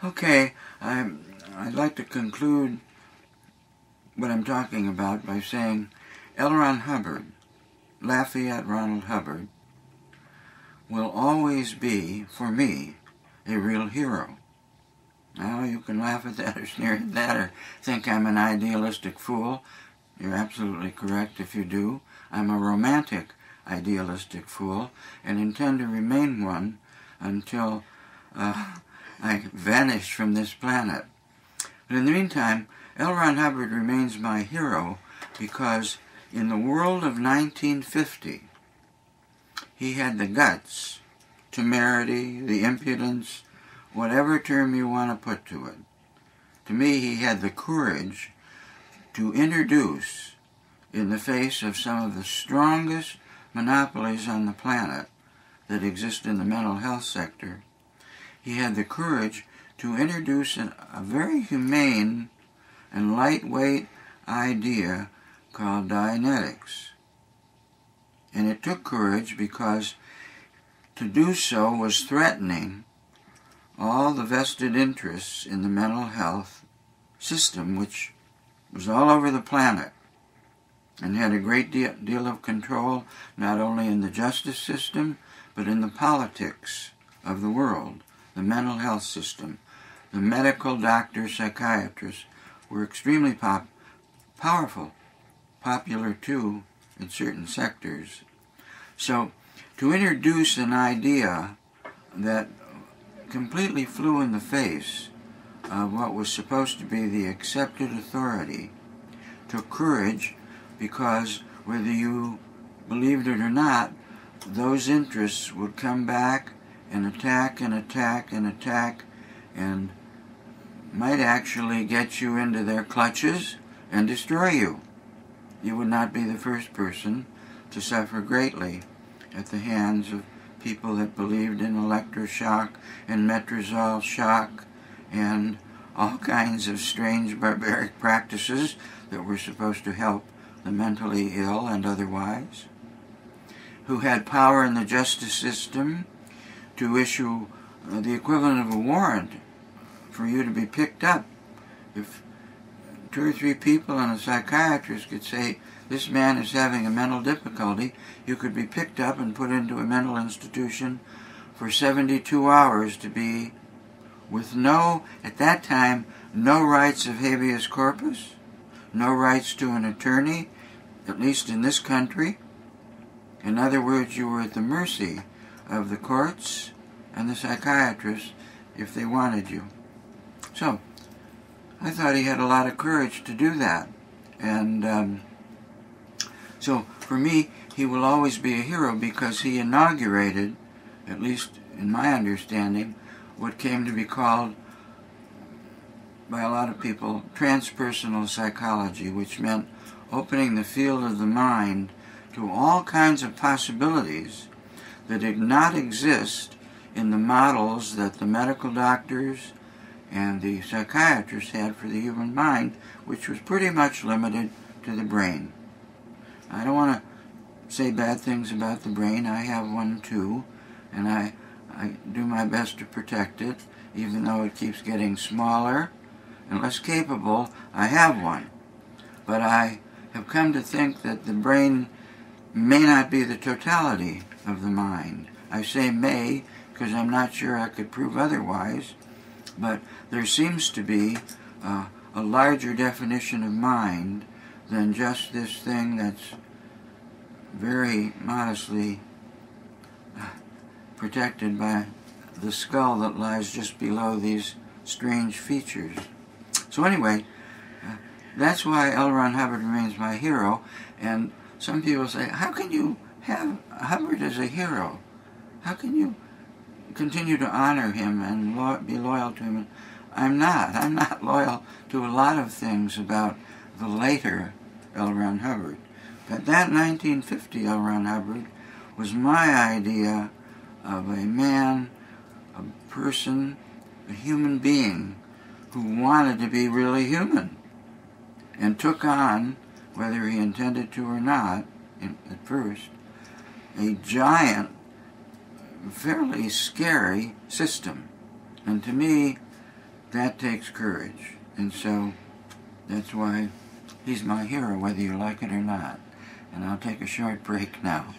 Okay, I'd like to conclude what I'm talking about by saying L. Ron Hubbard, Lafayette Ronald Hubbard, will always be, for me, a real hero. Now, you can laugh at that or sneer at that or think I'm an idealistic fool. You're absolutely correct if you do. I'm a romantic idealistic fool and intend to remain one until I vanish from this planet. But in the meantime, L. Ron Hubbard remains my hero because in the world of 1950, he had the guts, temerity, the impudence, whatever term you want to put to it. To me, he had the courage to introduce, in the face of some of the strongest monopolies on the planet that exist in the mental health sector, he had the courage to introduce a very humane and lightweight idea called Dianetics. And it took courage because to do so was threatening all the vested interests in the mental health system, which was all over the planet and had a great deal of control not only in the justice system but in the politics of the world. The mental health system, the medical doctors, psychiatrists were extremely powerful, popular too in certain sectors. So to introduce an idea that completely flew in the face of what was supposed to be the accepted authority took courage, because whether you believed it or not, those interests would come back and attack and attack and attack and might actually get you into their clutches and destroy you. You would not be the first person to suffer greatly at the hands of people that believed in electroshock and metrazole shock and all kinds of strange barbaric practices that were supposed to help the mentally ill and otherwise, who had power in the justice system to issue the equivalent of a warrant for you to be picked up. If 2 or 3 people and a psychiatrist could say, this man is having a mental difficulty, you could be picked up and put into a mental institution for 72 hours to be with no, at that time, no rights of habeas corpus, no rights to an attorney, at least in this country. In other words, you were at the mercy of the courts and the psychiatrists if they wanted you. So, I thought he had a lot of courage to do that. And so, for me, he will always be a hero because he inaugurated, at least in my understanding, what came to be called by a lot of people transpersonal psychology, which meant opening the field of the mind to all kinds of possibilities that did not exist in the models that the medical doctors and the psychiatrists had for the human mind, which was pretty much limited to the brain. I don't want to say bad things about the brain. I have one too, and I do my best to protect it, even though it keeps getting smaller and less capable. I have one. But I have come to think that the brain may not be the totality of the mind. I say may because I'm not sure I could prove otherwise, but there seems to be a larger definition of mind than just this thing that's very modestly protected by the skull that lies just below these strange features. So anyway, that's why L. Ron Hubbard remains my hero. And some people say, how can you have Hubbard as a hero? How can you continue to honor him and be loyal to him? I'm not loyal to a lot of things about the later L. Ron Hubbard. But that 1950 L. Ron Hubbard was my idea of a man, a person, a human being who wanted to be really human and took on, whether he intended to or not at first, a giant, fairly scary system. And to me, that takes courage. And so that's why he's my hero, whether you like it or not. And I'll take a short break now.